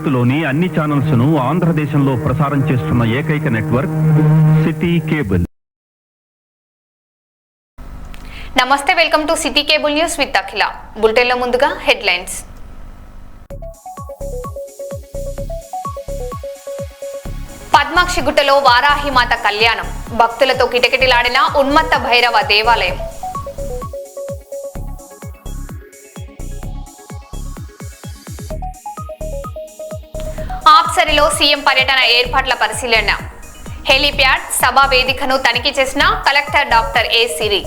భారత్లోని అన్ని ఛానల్స్ ను ఆంధ్రదేశంలో ప్రసారం చేస్తున్న ఏకైక నెట్వర్క్ సిటీ కేబుల్. నమస్తే, welcome to city cable news with Akhila. Bulletin లో ముందుగా హెడ్లైన్స్. పద్మాక్షిగుట్టలో వారాహిమాత కళ్యాణం, భక్తులతో కిటకిటలాడిన ఉన్మత్త భైరవ దేవాలయం. ఆప్సరిలో సీఎం పర్యటన ఏర్పాట్ల పరిశీలన. హెలీప్యాడ్, సభా వేదికను తనిఖీ చేసిన కలెక్టర్ డాక్టర్ ఏ సిరి.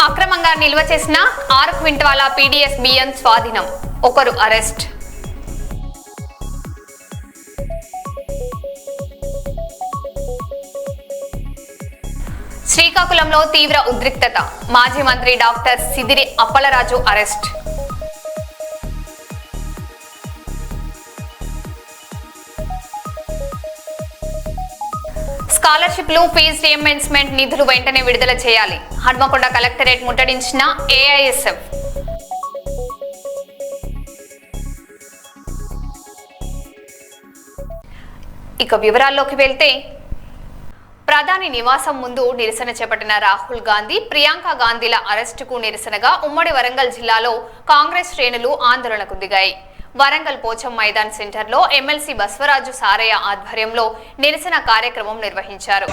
అక్రమంగా నిల్వ చేసిన 6 క్వింటాల పీడీఎస్ బియ్యం స్వాధీనం, ఒకరు అరెస్ట్. శ్రీకాకుళంలో తీవ్ర ఉద్రిక్తత, మాజీ మంత్రి డాక్టర్ సిదిరి అప్పలరాజు అరెస్ట్. స్కాలర్షిప్లు, ఫీజు రీయింబర్స్మెంట్ నిధులు వెంటనే విడుదల చేయాలి. హన్మకొండ కలెక్టరేట్ ముట్టడించిన ఏఐఎస్ఎఫ్. ఇక వివరాల్లోకి వెళ్తే, ప్రధాని నివాసం ముందు నిరసన చేపట్టిన రాహుల్ గాంధీ, ప్రియాంక గాంధీల అరెస్టుకు నిరసనగా ఉమ్మడి వరంగల్ జిల్లాలో కాంగ్రెస్ శ్రేణులు ఆందోళనకు దిగాయి. వరంగల్ పోచం మైదాన్ సెంటర్లో ఎమ్మెల్సీ బస్వరాజు సారయ్య ఆధ్వర్యంలో నిరసన కార్యక్రమం నిర్వహించారు.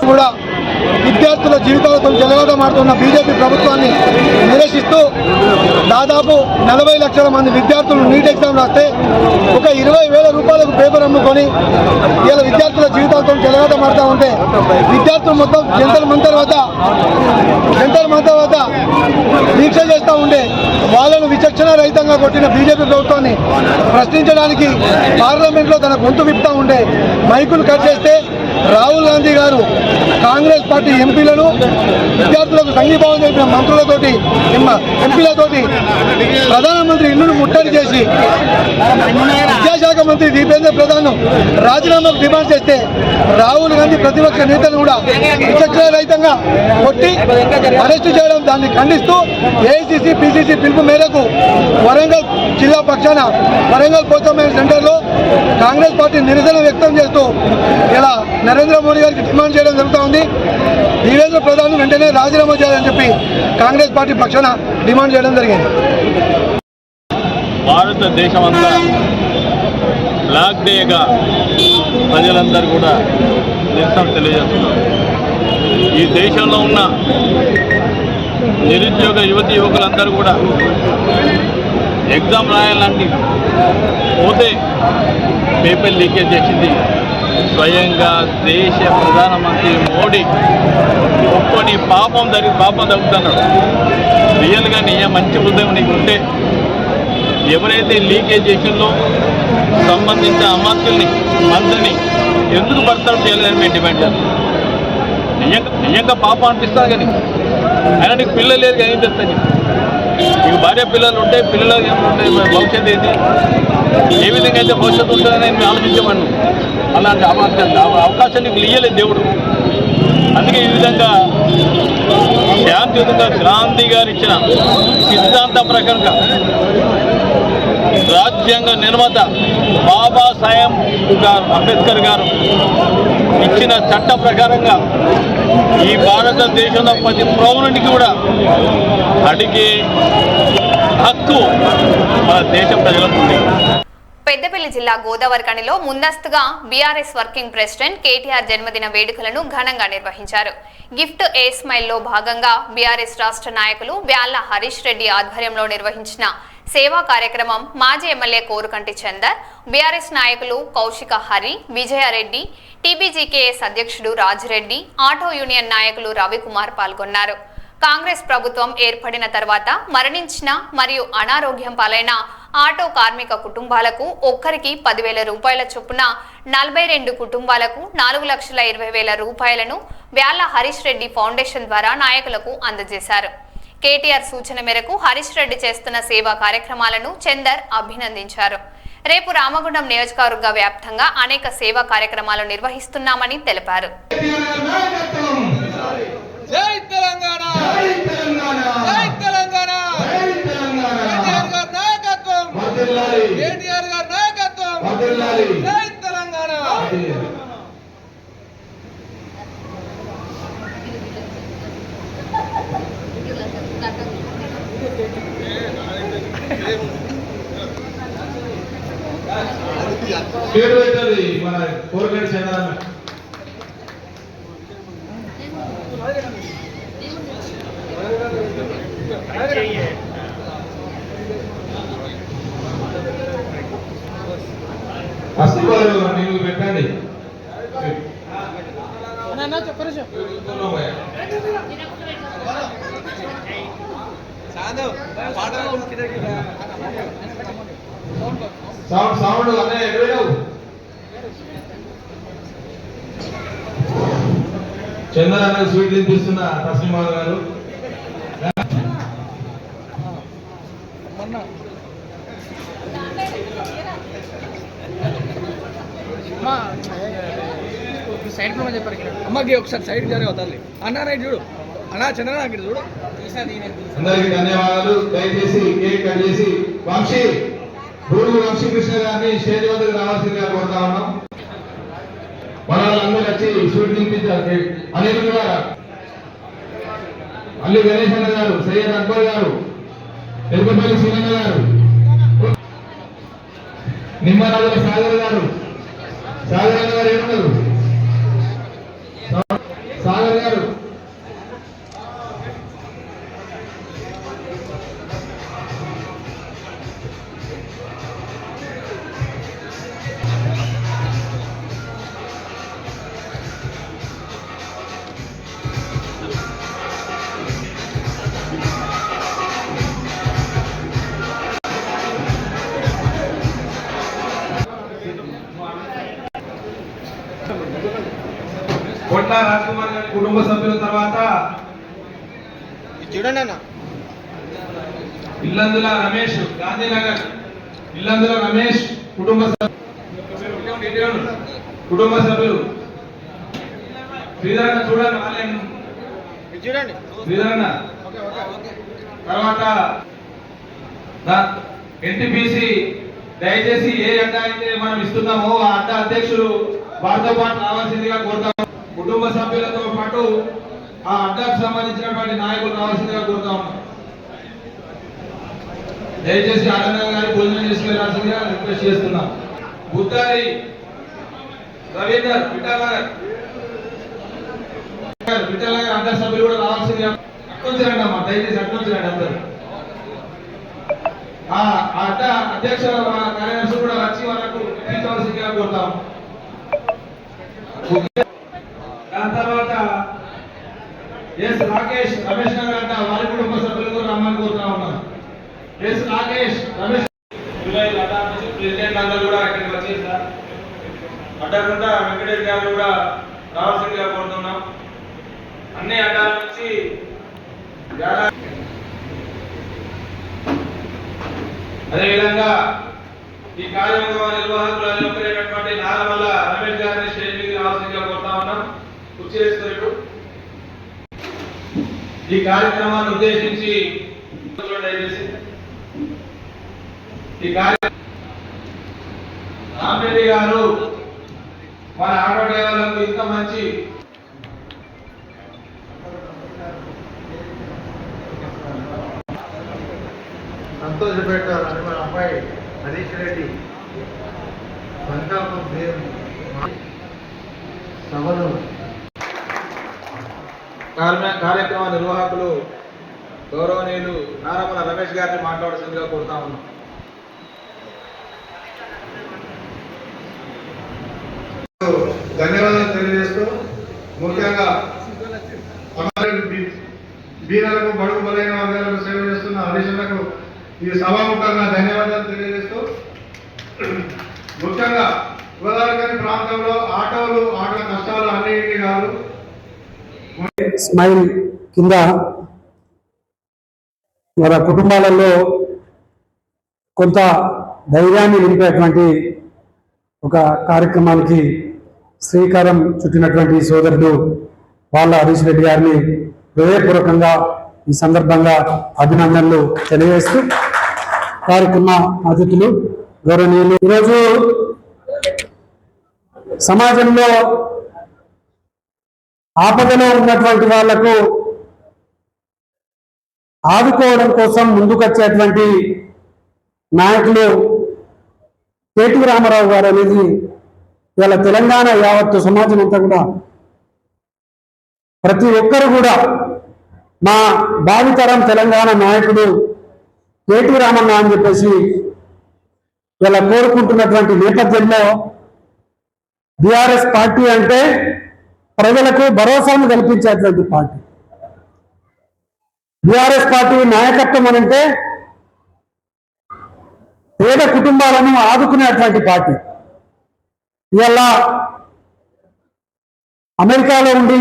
కూడా విద్యార్థుల జీవితాలతో చెలగాటమాడుతున్న బీజేపీ ప్రభుత్వాన్ని నిరసిస్తూ దాదాపు 40 లక్షల మంది విద్యార్థులు నీట్ ఎగ్జామ్ రాస్తే ఒక 20,000 రూపాయలకు పేపర్ అమ్ముకొని ఇలా విద్యార్థుల జీవితాలతో చెలగాటమాడుతూ ఉంటే విద్యార్థులు మొత్తం జంతర్ మంతర్ వద్ద దీక్ష చేస్తూ ఉంటే వాళ్ళను విచక్షణ రహితంగా కొట్టిన బీజేపీ ప్రభుత్వాన్ని ప్రశ్నించడానికి పార్లమెంట్లో తన గొంతు విప్పుతూ ఉంటే మైకులు కట్ చేస్తే రాహుల్ గాంధీ గారు కాంగ్రెస్ పార్టీ ఎంపీలను, విద్యార్థులకు సంఘీభావం చేసిన మంత్రులతోటి, ఎంపీలతోటి ప్రధానమంత్రి ఇల్లును ముట్టడి చేసి విద్యాశాఖ మంత్రి దీపేంద్ర ప్రధాన్ రాజీనామాకు డిమాండ్ చేస్తే రాహుల్ గాంధీ ప్రతిపక్ష నేతను కూడా విచక్షణ రహితంగా కొట్టి అరెస్టు చేయడం, దాన్ని ఖండిస్తూ ఏఐసిసి, పిసిసి పిలుపు మేరకు వరంగల్ జిల్లా పక్షాన వరంగల్ పోచమ్మ సెంటర్లో కాంగ్రెస్ పార్టీ నిరసన వ్యక్తం చేస్తూ ఇలా నరేంద్ర మోడీ గారికి డిమాండ్ చేయడం జరుగుతూ ఉంది. దేవేంద్ర ప్రధాన్ వెంటనే రాజీనామా చేయాలని చెప్పి కాంగ్రెస్ పార్టీ పక్షాన డిమాండ్ చేయడం జరిగింది. భారతదేశం అంతా బ్లాక్ డేగా ప్రజలందరూ కూడా నిరసన తెలియజేస్తున్నారు. ఈ దేశంలో ఉన్న నిరుద్యోగ యువకులందరూ కూడా ఎగ్జామ్ రాయాలంటే పోతే పేపర్ లీకేజ్ చేసింది స్వయంగా దేశ ప్రధానమంత్రి మోడీ ఒక్కొని పాపం తగ్గుతున్నాడు. రియల్గా నీ మంచి ఉద్యమం నీకు ఉంటే ఎవరైతే లీకేజ్ చేసిందో సంబంధించిన అమాత్యుల్ని, మంత్రిని ఎందుకు బర్తరఫ్ చేయాలని మేము డిమాండ్ చేస్తాం. నిజంగా పాపం అనిపిస్తుంది కానీ అయినా నీకు పిల్లలు లేదు కానీ ఏం చేస్తాను. నీకు భార్య పిల్లలు ఉంటే పిల్లలు ఏముంటాయి, భవిష్యత్తు ఏంటి, ఏ విధంగా అయితే భవిష్యత్తు ఉంటుందని మేము ఆలోచించమను. అలాంటి అవకాశం నీకు ఇయ్యలేదు దేవుడు. అందుకే ఈ విధంగా శాంతియుతంగా గాంధీ గారు ఇచ్చిన సిద్ధాంత ప్రకారంగా రాజ్యాంగ నిర్మాత బాబాసాహెబ్ అంబేద్కర్ గారు ఇచ్చిన చట్ట ప్రకారంగా ఈ భారతదేశంలో ప్రతి పౌరునికి కూడా అడిగే హక్కు మన దేశ ప్రజలకు ఉంది. పెద్దపల్లి జిల్లా గోదావరిఖనిలో ముందస్తుగా బీఆర్ఎస్ వర్కింగ్ ప్రెసిడెంట్ కేటీఆర్ జన్మదిన వేడుకలను ఘనంగా నిర్వహించారు. గిఫ్ట్ ఏ స్మైల్లో భాగంగా బీఆర్ఎస్ రాష్ట్ర నాయకులు బ్యాళ్ల హరీష్ రెడ్డి ఆధ్వర్యంలో నిర్వహించిన సేవా కార్యక్రమం మాజీ ఎమ్మెల్యే కోరుకంటి చందర్, బీఆర్ఎస్ నాయకులు కౌశిక హరి, విజయారెడ్డి, టీబీజీకేఎస్ అధ్యక్షుడు రాజిరెడ్డి, ఆటో యూనియన్ నాయకులు రవికుమార్ పాల్గొన్నారు. కాంగ్రెస్ ప్రభుత్వం ఏర్పడిన తర్వాత మరణించిన మరియు అనారోగ్యం పాలైన ఆటో కార్మిక కుటుంబాలకు ఒక్కరికి 10,000 రూపాయల చొప్పున 42 కుటుంబాలకు 4,20,000 రూపాయలను బ్యాళ్ల హరీష్ రెడ్డి ఫౌండేషన్ ద్వారా నాయకులకు అందజేశారు. కేటీఆర్ సూచన మేరకు హరీష్ రెడ్డి చేస్తున్న సేవా కార్యక్రమాలను చందర్ అభినందించారు. రేపు రామగుండం నియోజకవర్గ వ్యాప్తంగా అనేక సేవా కార్యక్రమాలు నిర్వహిస్తున్నామని తెలిపారు. జై తెలంగాణ, జై తెలంగాణ, జై తెలంగాణ, జై తెలంగాణ. కేటీఆర్ గారి నాయకత్వం, జై తెలంగాణ. పేరు పెట్టాలి మన కోరికలు చెందాలి. అస్తివారు నీళ్ళు పెట్టండి. సౌండ్ అనే ఎదురు చంద్ర స్వీట్ తినిపిస్తున్న తస్లిమాల్ గారు, సైడ్ చెప్పారు అమ్మకి ఒకసారి సైడ్ జరిగే అవుతుంది అన్నా రైట్ చూడు అన్నా చంద్ర నాకు చూడు. అందరికి ధన్యవాదాలు. దయచేసి కేక్ కట్ చేసి బూరుగు వంశీకృష్ణ గారిని స్టేజ్ వద్దకు రావాల్సిందిగా కోరుతా ఉన్నాం. మన వాళ్ళందరూ వచ్చి స్వీట్ తినిపించారు. అనిల్ గారు, అల్లి గణేష్ అన్న గారు, సయ్యద్ అక్బర్ గారు, ఎరుకపల్లి శ్రీరంగ గారు, నిమ్మరాజుల సాగర్ గారు, సాగర్ అన్న గారు ఏమన్నారు, సాగర్ గారు, కొట్ల రాజ్కుమార్ గారి కుటుంబ సభ్యుల తర్వాత చూడండి అన్న ఇల్లందుల రమేష్, గాంధీనగర్ ఇల్లందుల రమేష్ కుటుంబ సభ్యులు శ్రీధరణ చూడండి, వాళ్ళే చూడండి శ్రీధరణ. తర్వాత ఎన్టీపీసీ దయచేసి ఏ అడ్డా అయితే మనం ఇస్తున్నామో ఆ అడ్డా అధ్యక్షులు వారితో పాటు రావాల్సిందిగా కోరుతాం. కుటుంబ సభ్యులతో పాటు ఆ అడ్డాకు సంబంధించినటువంటి నాయకులు రావాల్సిందిగా కోరుతా ఉన్నాం. దయచేసి ఆనందంగా గారి భోజనం చేసుకెళ్లాల్సిందిగా రిక్వెస్ట్ చేస్తున్నాం. బుద్ధారి రవీందర్ విఠలనగర్ అడ్డా సభ్యులు కూడా రావాల్సిందిగా అట్టుంచండి అమ్మా, దయచేసి అట్టుంచండి అందరూ. ఆ అడ్డా అధ్యక్ష కార్యదర్శులు కూడా వచ్చి వాళ్ళకు తీర్చవలసిందిగా కోరుతాం. దాని తర్వాత ఎస్ రాకేష్ రమేష్ నగర్ అంట వారి కుటుంబ సభ్యులు కూడా రమ్మని కోరుతా ఉన్నాం. ఎస్ రాకేష్ రమేష్ ప్రెసిడెంట్ అందరూ కూడా ఇక్కడికి వచ్చేసారు. అడ్డకుండా వెంకటేష్ గారు కూడా రావాల్సిందిగా కోరుతున్నాం. అన్ని అడ్డాల నుంచి అదేవిధంగా ఈ కార్యక్రమ నిర్వాహకులైనటువంటి నాగమల్ల రమేష్ గారిని స్టేజ్ మీద రావాల్సిందిగా కోరుతా ఉన్నాం. కుర్చీరేస్తారు. ఈ కార్యక్రమాన్ని ఉద్దేశించి ఈ కార్యక్రమం రామిరెడ్డి గారు మన ఆటో డ్రైవర్లకు ఇంత మంచి సంతోషపెట్టాలని మన అబ్బాయి హరీష్ రెడ్డి సంకల్పం సభను కార్యక్రమ నిర్వాహకులు గౌరవనీయులు నారమల రమేష్ గారిని మాట్లాడాల్సిందిగా కోరుతా ఉన్నాం. ధన్యవాదాలు తెలియజేస్తూ ముఖ్యంగా బీదలకు బడుగు బలైన వర్గాలకు సేవ చేస్తున్న హరీశ్లకు ఈ సభాముఖంగా ధన్యవాదాలు తెలియజేస్తూ ముఖ్యంగా గోదావరి ప్రాంతంలో ఆటోల కష్టాలు అన్నింటినీ కాదు స్మైల్ కింద మన కుటుంబాలలో కొంత ధైర్యాన్ని నింపేటువంటి ఒక కార్యక్రమానికి శ్రీకారం చుట్టినటువంటి సోదరుడు వాళ్ళ హరీష్ రెడ్డి గారిని హృదయపూర్వకంగా ఈ సందర్భంగా అభినందనలు తెలియజేస్తూ వారికున్న అతిథులు గౌరవనీయులు ఈరోజు సమాజంలో ఆపదలో ఉన్నటువంటి వాళ్లకు ఆదుకోవడం కోసం ముందుకొచ్చేటువంటి నాయకులు కేటీ రామారావు గారు అనేది ఇవాళ తెలంగాణ యావత్తు సమాజం అంతా కూడా ప్రతి ఒక్కరు కూడా మా భావితరం తెలంగాణ నాయకుడు కేటీ రామన్న అని చెప్పేసి ఇలా కోరుకుంటున్నటువంటి నేపథ్యంలో బీఆర్ఎస్ పార్టీ అంటే ప్రజలకు భరోసాను కల్పించేటువంటి పార్టీ. బీఆర్ఎస్ పార్టీ నాయకత్వం అనంటే పేద కుటుంబాలను ఆదుకునేటువంటి పార్టీ. ఇవాళ అమెరికాలో ఉండి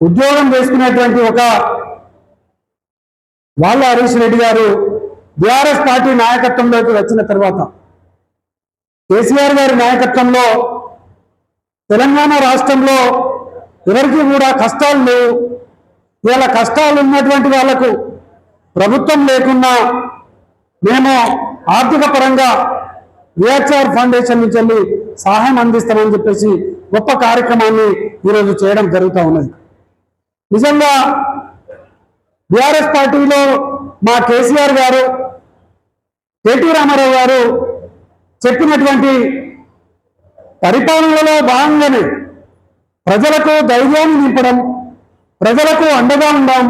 ఉద్యోగం చేసుకునేటువంటి ఒక వాళ్ళ హరీష్ రెడ్డి గారు బీఆర్ఎస్ పార్టీ నాయకత్వంలోకి వచ్చిన తర్వాత కేసీఆర్ గారి నాయకత్వంలో తెలంగాణ రాష్ట్రంలో ఎవరికి కూడా కష్టాలు లేవు. ఇలా కష్టాలు ఉన్నటువంటి వాళ్లకు ప్రభుత్వం లేకున్నా మేము ఆర్థిక పరంగా విహెచ్ఆర్ ఫౌండేషన్ నుంచి వెళ్ళి సహాయం అందిస్తామని చెప్పేసి గొప్ప కార్యక్రమాన్ని ఈరోజు చేయడం జరుగుతూ ఉన్నది. నిజంగా బీఆర్ఎస్ పార్టీలో మా కేసీఆర్ గారు కేటీ రామారావు గారు చెప్పినటువంటి పరిపాలనలో భాగంగానే ప్రజలకు ధైర్యాన్ని నింపడం, ప్రజలకు అండగా ఉండడం,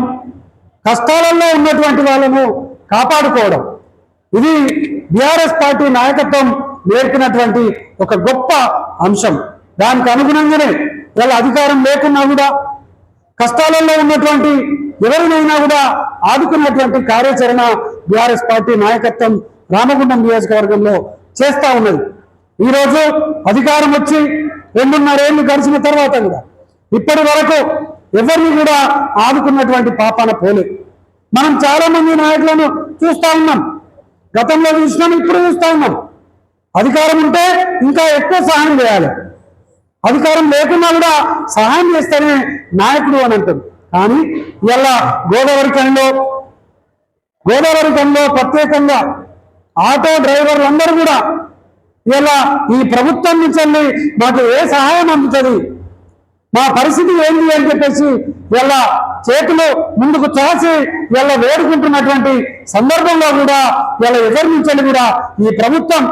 కష్టాలలో ఉన్నటువంటి వాళ్ళను కాపాడుకోవడం, ఇది బీఆర్ఎస్ పార్టీ నాయకత్వం నేర్పినటువంటి ఒక గొప్ప అంశం. దానికి అనుగుణంగానే వాళ్ళ అధికారం లేకున్నా కూడా కష్టాలలో ఉన్నటువంటి ఎవరినైనా కూడా ఆదుకున్నటువంటి కార్యాచరణ బీఆర్ఎస్ పార్టీ నాయకత్వం రామగుండం నియోజకవర్గంలో చేస్తా ఉన్నది. ఈరోజు అధికారం వచ్చి 2.5 ఏళ్లు గడిచిన తర్వాత కూడా ఇప్పటి వరకు ఎవరిని కూడా ఆదుకున్నటువంటి పాపాన పోలే. మనం చాలా మంది నాయకులను చూస్తా ఉన్నాం, గతంలో చూసినాం, ఇప్పుడు చూస్తా ఉన్నాం. అధికారం ఉంటే ఇంకా ఎక్కువ సహాయం చేయాలి, అధికారం లేకున్నా కూడా సహాయం చేస్తేనే నాయకుడు అని అంటారు. కానీ ఇలా గోదావరి కనిలో ప్రత్యేకంగా ఆటో డ్రైవర్లందరూ కూడా ఇలా ఈ ప్రభుత్వం నుంచి మాకు ఏ సహాయం అందుతుంది, మా పరిస్థితి ఏంటి అని చెప్పేసి ఇలా చేతులు ముందుకు చాచి ఇలా వేడుకుంటున్నటువంటి సందర్భంలో కూడా ఇలా ఎవరి నుంచి కూడా ఈ ప్రభుత్వం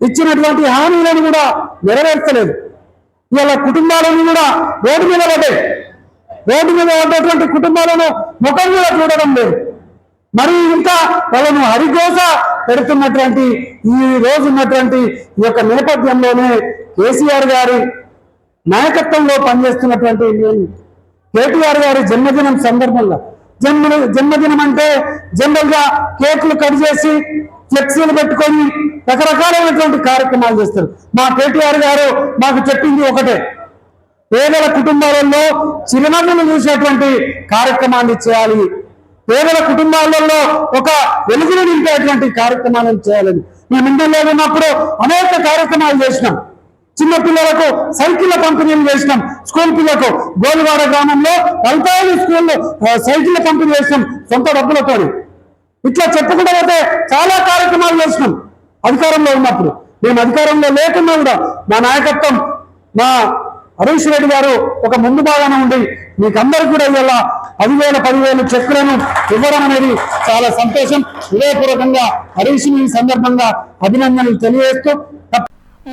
ఇచ్చినటువంటి హామీలను కూడా నెరవేర్చలేదు. ఇలా కుటుంబాలను కూడా రోడ్డు మీద పడ్డటువంటి కుటుంబాలను ముఖం కూడా చూడడం లేదు. మరి ఇంకా వాళ్ళను హరిఘోష పెడుతున్నటువంటి ఈ రోజు ఉన్నటువంటి ఈ యొక్క నేపథ్యంలోనే కేసీఆర్ గారి నాయకత్వంలో పనిచేస్తున్నటువంటి కేటీఆర్ గారి జన్మదినం సందర్భంగా జన్మదినం అంటే జనరల్ గా కేకులు కట్ చేసి ఫ్లెక్సీలు పెట్టుకొని రకరకాలైనటువంటి కార్యక్రమాలు చేస్తారు. మా కేటీఆర్ గారు మాకు చెప్పింది ఒకటే, పేదల కుటుంబాలలో చిరునవ్వులు చూసేటువంటి కార్యక్రమాన్ని చేయాలి, పేదల కుటుంబాలలో ఒక వెలుగులు నింపేటువంటి కార్యక్రమాలను చేయాలని. మేము ఇండియాలో ఉన్నప్పుడు అనేక కార్యక్రమాలు చేసినాం. చిన్న పిల్లలకు సైకిళ్ల పంపిణీలు చేసినాం, స్కూల్ పిల్లలకు గోలువాడ గ్రామంలో 45 స్కూళ్ళు సైకిళ్ల పంపిణీ చేసినాం సొంత డబ్బులతో. ఇట్లా చెప్పుకుంటూ పోతే చాలా కార్యక్రమాలు చేసినాం. అధికారంలో ఉన్నప్పుడు. మేము అధికారంలో లేకున్నా కూడా మా నాయకత్వం, మా హరీష్ రెడ్డి గారు ఒక ముందు భాగాన ఉండి మీకందరికీ కూడా ఇలా 10,000 10,000 చెక్కులను ఇవ్వడం అనేది చాలా సంతోషం. హృదయపూర్వకంగా హరీష్ ఈ సందర్భంగా అభినందనలు తెలియజేస్తూ,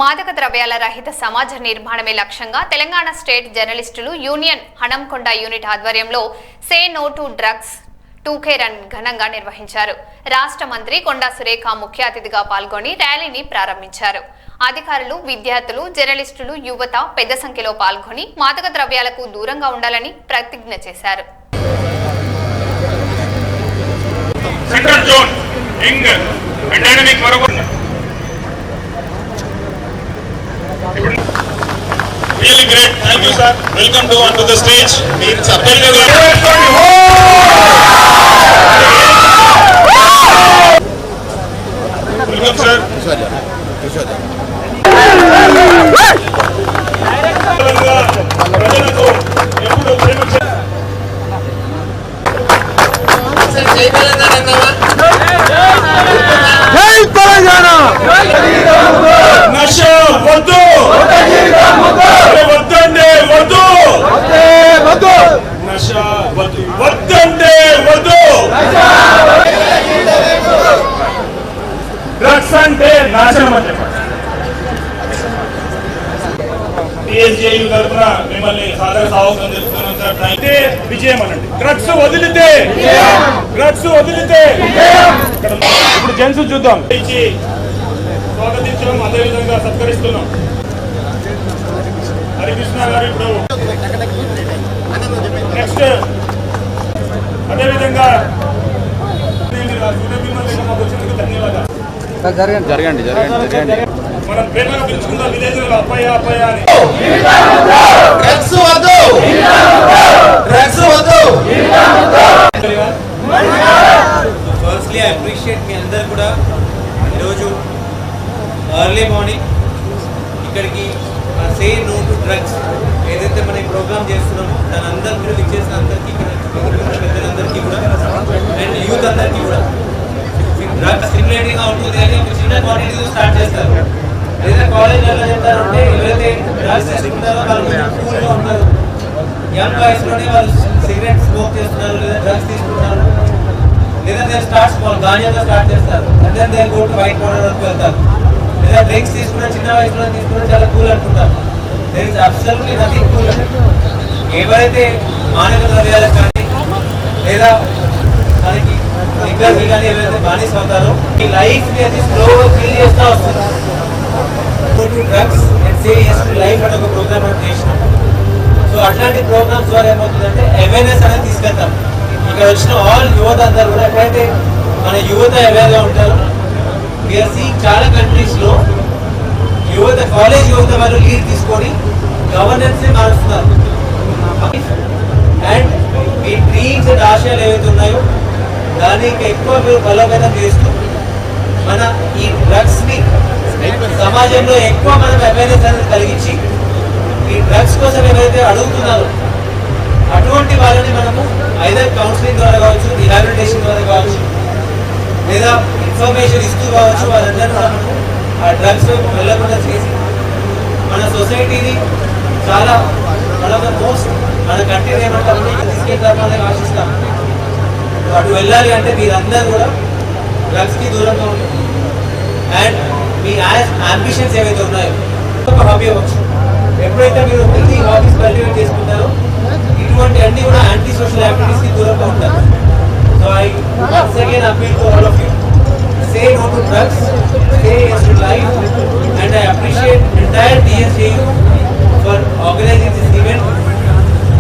మాదక ద్రవ్యాల రహిత సమాజ నిర్మాణమే లక్ష్యంగా తెలంగాణ స్టేట్ జర్నలిస్టులు యూనియన్ హనంకొండ యూనిట్ ఆధ్వర్యంలో say no to drugs 2K run ఘనంగా నిర్వహించారు. రాష్ట్ర మంత్రి కొండా సురేఖ ముఖ్య అతిథిగా పాల్గొని ర్యాలీని ప్రారంభించారు. అధికారులు, విద్యార్థులు, జర్నలిస్టులు, యువత పెద్ద సంఖ్యలో పాల్గొని మాదక ద్రవ్యాలకు దూరంగా ఉండాలని ప్రతిజ్ఞ చేశారు. Really great. Thank you, sir. Welcome to onto the stage. Welcome, sir. జై తెలంగాణ. నషా వద్దు, వద్దంటే వద్దు, నషా వద్దు, వద్దంటే వద్దు, డ్రగ్స్ అంటే నాశనం అని చెప్పండి. టీఎస్జేయు తరఫున మిమ్మల్ని సాదర సాహసం చెప్తున్నాం. అయితే విజయం అనండి. డ్రగ్స్ వదిలితే, డ్రగ్స్ వదిలితే. ఇప్పుడు జెంట్స్ చూద్దాం. ఇచ్చి స్వాగతించడం, అదేవిధంగా సత్కరిస్తున్నాం. హరికృష్ణ గారు ఇప్పుడు నెక్స్ట్. అదేవిధంగా ధన్యవాదాలు. జరగండి. మనం ప్రేమగా పిలుచుకుందాం విలేజ్లో అప్పయ్య అప్పయ్య అని. ఫస్ట్లీ ఐ అప్రిషియేట్ మీ అందరు కూడా ఈరోజు ఎర్లీ మార్నింగ్ ఇక్కడికి సే నో టు డ్రగ్స్ ఏదైతే మనం ప్రోగ్రామ్ చేస్తున్నామో దాని అందరూ కూడా విచ్చేసిన అందరికీ పెద్దలందరికీ కూడా అండ్ యూత్ అందరికీ కూడా డ్రగ్స్ స్టిమ్యులేటింగ్గా ఉంటుంది అని ఒక చిన్న క్వాంటిటీతో స్టార్ట్ చేస్తారు. లేదా కాలేజీలలో చెప్తారంటే ఎవరైతే డ్రగ్స్ తీసుకుంటారో వాళ్ళు కూల్గా ఉంటారు, యంగ్ వయసులోనే వాళ్ళు సిగరెట్ స్మోక్ చేస్తున్నారు లేదా డ్రగ్స్ తీసుకుంటారు, లేదా స్టార్ట్ స్మాల్ గాంజాతో స్టార్ట్ చేస్తారు, అంటే they go to white powder వరకు వెళ్తారు, లేదా డ్రింక్స్ తీసుకున్న చిన్న వయసులో తీసుకున్న చాలా కూల్ అనుకుంటారు. There is absolutely nothing cool. ఎవరైతే మానవ ద్రవ్యాలకు కానీ లేదా మనకి లిక్కర్కి కానీ ఎవరైతే బానిస అవుతారో ఈ లైఫ్ని అది స్లోగా ఫీల్ చేస్తూ వస్తుంది. Drugs and say yes to life అనే ఒక ప్రోగ్రామ్ మనం చేసినాం. సో అట్లాంటి ప్రోగ్రామ్స్ ద్వారా ఏమవుతుందంటే అవేర్నెస్ అనేది తీసుకెళ్తాం. ఇక్కడ వచ్చిన ఆల్ యువత అందరూ కూడా ఎప్పుడైతే మన యువత అవేర్గా ఉంటారో వీఆర్ సీయింగ్ చాలా కంట్రీస్లో యువత కాలేజ్ యువత వాళ్ళు లీడ్ తీసుకొని గవర్నెన్స్ని మారుస్తున్నారు. అండ్ మీ డ్రీమ్స్ అండ్ ఆశయాలు ఏవైతే ఉన్నాయో దానికి ఎక్కువ మీరు బలోపేతం చేస్తూ మన ఈ డ్రగ్స్ని సమాజంలో ఎక్కువ మనం అవేర్నెస్ అనేది కలిగించి ఈ డ్రగ్స్ కోసం ఏవైతే అడుగుతున్నారో అటువంటి వాళ్ళని మనము ఐదర్ కౌన్సిలింగ్ ద్వారా కావచ్చు, రిహాబిలిటేషన్ ద్వారా కావచ్చు, లేదా ఇన్ఫర్మేషన్ ఇస్తూ కావచ్చు, వాళ్ళందరూ మనము ఆ డ్రగ్స్ వెళ్ళకుండా చేసి మన సొసైటీని చాలా వన్ ఆఫ్ ద మోస్ట్ మన కంట్రీని ఏమంటారంటే తీసుకెళ్తామని ఆశిస్తాం. అటు వెళ్ళాలి అంటే మీరందరూ కూడా డ్రగ్స్కి దూరంగా ఉంటుంది. అండ్ మీ అంబిషన్స్ ఏవైతే ఉన్నాయో ఒక హాబీ అవ్వచ్చు. ఎప్పుడైతే మీరు హెల్తీ హాబీస్ కల్టివేట్ చేసుకుంటారో ఇటువంటి అన్ని కూడా యాంటీ సోషల్ యాక్టివిటీస్కి దూరంగా ఉంటారు. So I once again appeal to all of you, say no to drugs, say yes to life, and I appreciate entire TSJU for organizing this event.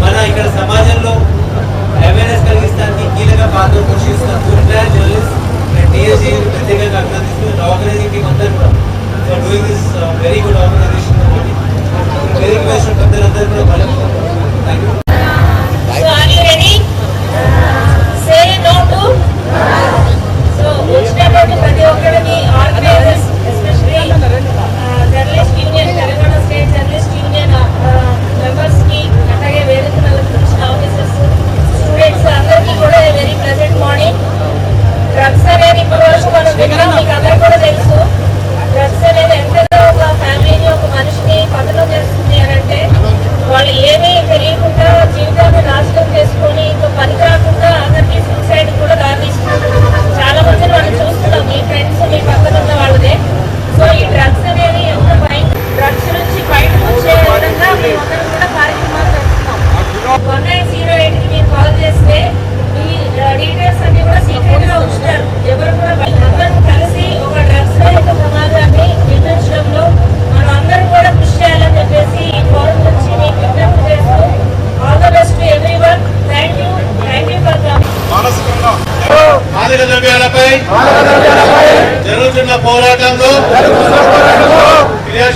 మన ఇక్కడ సమాజంలో అవేర్నెస్ కలిగిస్తానికి కీలక పాత్ర పోషిస్తున్న ఎంటైర్ జర్నలిస్ట్ అండ్ TSJU ప్రత్యేకంగా అభినందిస్తూ organising team అందరూ కూడా for doing this very good organisation. Very request పెద్దలందరూ కూడా thank you. So are you ready? Say no to. So వచ్చినటువంటి ప్రతి ఒక్కరిని organisers especially journalist union, Telangana state journalist union members కి, అలాగే వేదిక వచ్చిన ఆఫీసర్స్, స్టూడెంట్స్ అందరికీ కూడా వెరీ ప్లెజెంట్ మార్నింగ్. డ్రగ్స్ అనేది ఇప్పటి వరకు మనం విన్నాం, మీకు అందరికీ కూడా తెలుసు.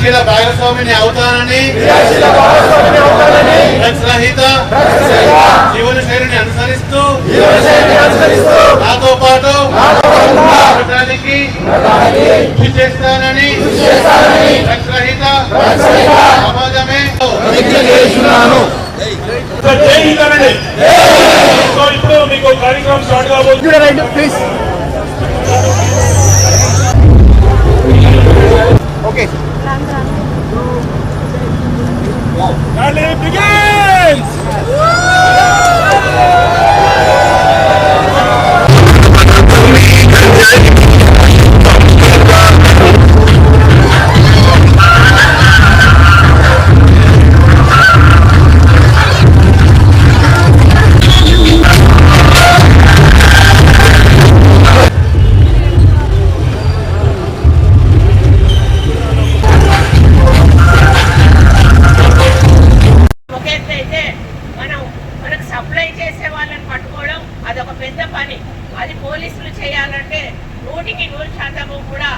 క్రియాశీల భాగస్వామిని అవుతానని డ్రగ్స్ రహిత జీవన శైలిని అనుసరిస్తూ నాతో పాటు ఉండడానికి కృషి చేస్తానని డ్రగ్స్ రహిత సమాజమే ఇప్పుడు మీకు కార్యక్రమం స్టార్ట్ కాబోతుంది. Okay Rally begins! అది పోలీసులు చేయాలంటే 100% కూడా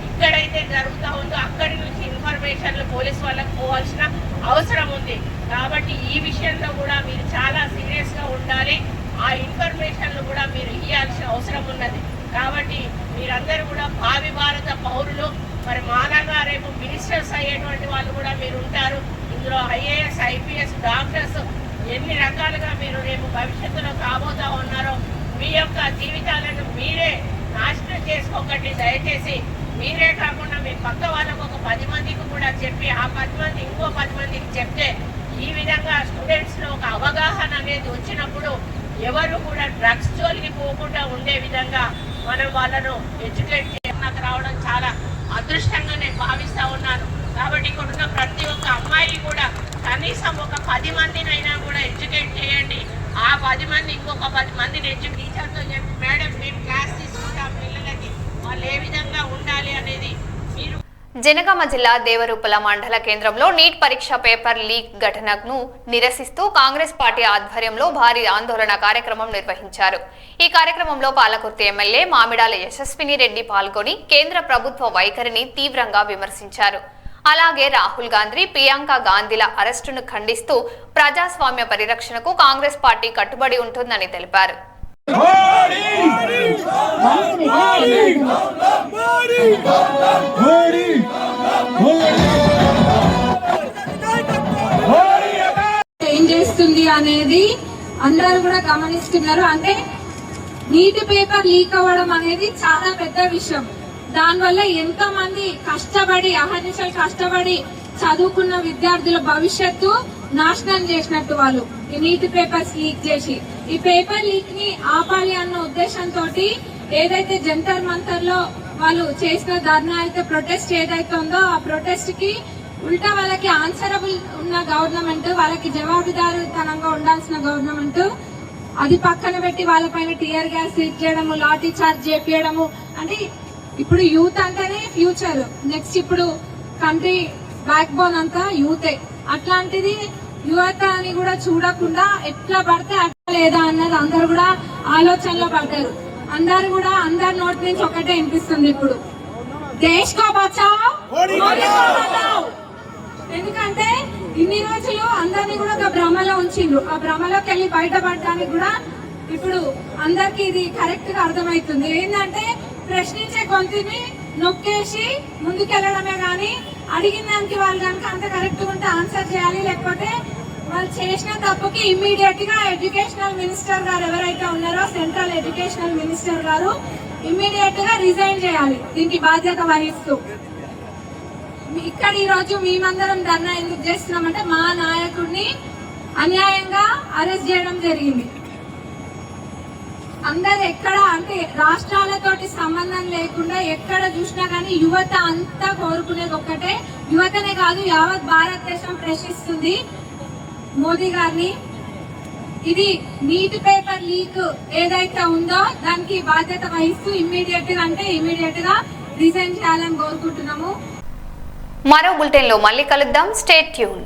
ఇక్కడైతే జరుగుతూ ఉందో అక్కడి నుంచి ఇన్ఫర్మేషన్లు పోలీసు వాళ్ళకి పోవాల్సిన అవసరం ఉంది. కాబట్టి ఈ విషయంలో కూడా మీరు చాలా సీరియస్గా ఉండాలి. ఆ ఇన్ఫర్మేషన్లు కూడా మీరు ఇవ్వాల్సిన అవసరం ఉన్నది. కాబట్టి మీరందరూ కూడా భావి భారత పౌరులు. మరి మాలాగా రేపు మినిస్టర్స్ అయ్యేటువంటి వాళ్ళు కూడా మీరు ఉంటారు. ఇందులో IAS, IPS, డాక్టర్స్ ఎన్ని రకాలుగా మీరు రేపు భవిష్యత్తులో కాబోతా ఉన్నారో మీ యొక్క జీవితాలను మీరే నాశనం చేసుకోకండి. దయచేసి మీరే కాకుండా మీ పక్క వాళ్ళకు ఒక 10 మందికి కూడా చెప్పి ఆ 10 మంది ఇంకో 10 మందికి చెప్తే ఈ విధంగా స్టూడెంట్స్లో ఒక అవగాహన అనేది వచ్చినప్పుడు ఎవరు కూడా డ్రగ్స్ జోలికి పోకుండా ఉండే విధంగా మనం వాళ్ళను ఎడ్యుకేట్ చేయడానికి రావడం చాలా అదృష్టంగా నేను భావిస్తూ ఉన్నాను. కాబట్టి ఇక్కడ ఉన్న ప్రతి ఒక్క అమ్మాయి కూడా కనీసం ఒక 10 మందినైనా కూడా ఎడ్యుకేట్ చేయండి. ఆ 10 మంది ఇంకొక 10 మందిని టీచర్తో చెప్పి మేడం మేము క్లాస్ తీసుకుంటాం పిల్లలకి వాళ్ళు ఏ విధంగా ఉండాలి అనేది మీరు. జనగామ జిల్లా దేవరూపల మండల కేంద్రంలో నీట్ పరీక్ష పేపర్ లీక్ ఘటనను నిరసిస్తూ కాంగ్రెస్ పార్టీ ఆధ్వర్యంలో భారీ ఆందోళన కార్యక్రమం నిర్వహించారు. ఈ కార్యక్రమంలో పాలకుర్తి ఎమ్మెల్యే మామిడాల యశస్విని రెడ్డి పాల్గొని కేంద్ర ప్రభుత్వ వైఖరిని తీవ్రంగా విమర్శించారు. అలాగే రాహుల్ గాంధీ, ప్రియాంక గాంధీల అరెస్టును ఖండిస్తూ ప్రజాస్వామ్య పరిరక్షణకు కాంగ్రెస్ పార్టీ కట్టుబడి ఉంటుందని తెలిపారు. ఏం చేస్తుంది అనేది అందరూ కూడా గమనిస్తున్నారు. అంటే నీటి పేపర్ లీక్ అవ్వడం అనేది చాలా పెద్ద విషయం. దానివల్ల ఎంతో మంది కష్టపడి అహర్నిశలు కష్టపడి చదువుకున్న విద్యార్థుల భవిష్యత్తు నాశనం చేసినట్టు వాళ్ళు ఈ నీటి పేపర్స్ లీక్ చేసి. ఈ పేపర్ లీక్ ని ఆపాలి అన్న ఉద్దేశంతో ఏదైతే జంతర్ మంతర్ లో వాళ్ళు చేసిన ధర్నా అయితే ప్రొటెస్ట్ ఏదైతే ఉందో ఆ ప్రొటెస్ట్ కి ఉల్టా వాళ్ళకి ఆన్సరబుల్ ఉన్న గవర్నమెంట్, వాళ్ళకి జవాబుదారుతనంగా ఉండాల్సిన గవర్నమెంట్ అది పక్కన పెట్టి వాళ్ళపైన టీయర్ గ్యాస్ ఇచ్చేయడము, లాఠీ చార్జ్ చేపించడము. అంటే ఇప్పుడు యూత్ అంటేనే ఫ్యూచర్, నెక్స్ట్ ఇప్పుడు కంట్రీ బ్యాక్ బోన్ అంతా యూతే. అట్లాంటిది యువత అని కూడా చూడకుండా ఎట్లా పడితే అట్లా లేదా అన్నది అందరు కూడా ఆలోచనలో పడ్డారు. అందరు కూడా అందరి నోటి నుంచి ఒకటే వినిపిస్తుంది ఇప్పుడు, దేశ్ కో బచావ్ మోదీ కో బచావ్. ఎందుకంటే ఇన్ని రోజులు అందరినీ కూడా ఒక భ్రమలో ఉంచిండ్రు. ఆ భ్రమలోకి వెళ్ళి బయటపడడానికి కూడా ఇప్పుడు అందరికి ఇది కరెక్ట్ గా అర్థమవుతుంది. ఏంటంటే ప్రశ్నించే గొంతుని నొక్కేసి ముందుకెళ్లడమే గాని అడిగిన దానికి వాళ్ళు కనుక అంత కరెక్ట్ ఉంటే ఆన్సర్ చేయాలి. లేకపోతే వాళ్ళు చేసిన తప్పుకి ఇమ్మీడియట్ గా ఎడ్యుకేషనల్ మినిస్టర్ గారు ఎవరైతే ఉన్నారో సెంట్రల్ ఎడ్యుకేషనల్ మినిస్టర్ గారు ఇమ్మీడియట్ గా రిజైన్ చేయాలి దీనికి బాధ్యత వహిస్తూ. ఇక్కడ ఈ రోజు మేమందరం ధర్నా ఎందుకు చేస్తున్నామంటే మా నాయకుడిని అన్యాయంగా అరెస్ట్ చేయడం జరిగింది. అందరు ఎక్కడ అంటే రాష్ట్రాలతోటి సంబంధం లేకుండా ఎక్కడ చూసినా కానీ యువత అంతా కోరుకునేది ఒక్కటే. యువతనే కాదు యావత్ భారతదేశం ప్రశ్నిస్తుంది మోదీ గారిని. ఇది నీటి పేపర్ లీక్ ఏదైతే ఉందో దానికి బాధ్యత వహిస్తూ ఇమ్మీడియట్ గా రిజైన్ చేయాలని కోరుకుంటున్నాము. మరో బులెటిన్ లో మళ్ళీ కలుద్దాం. Stay tune.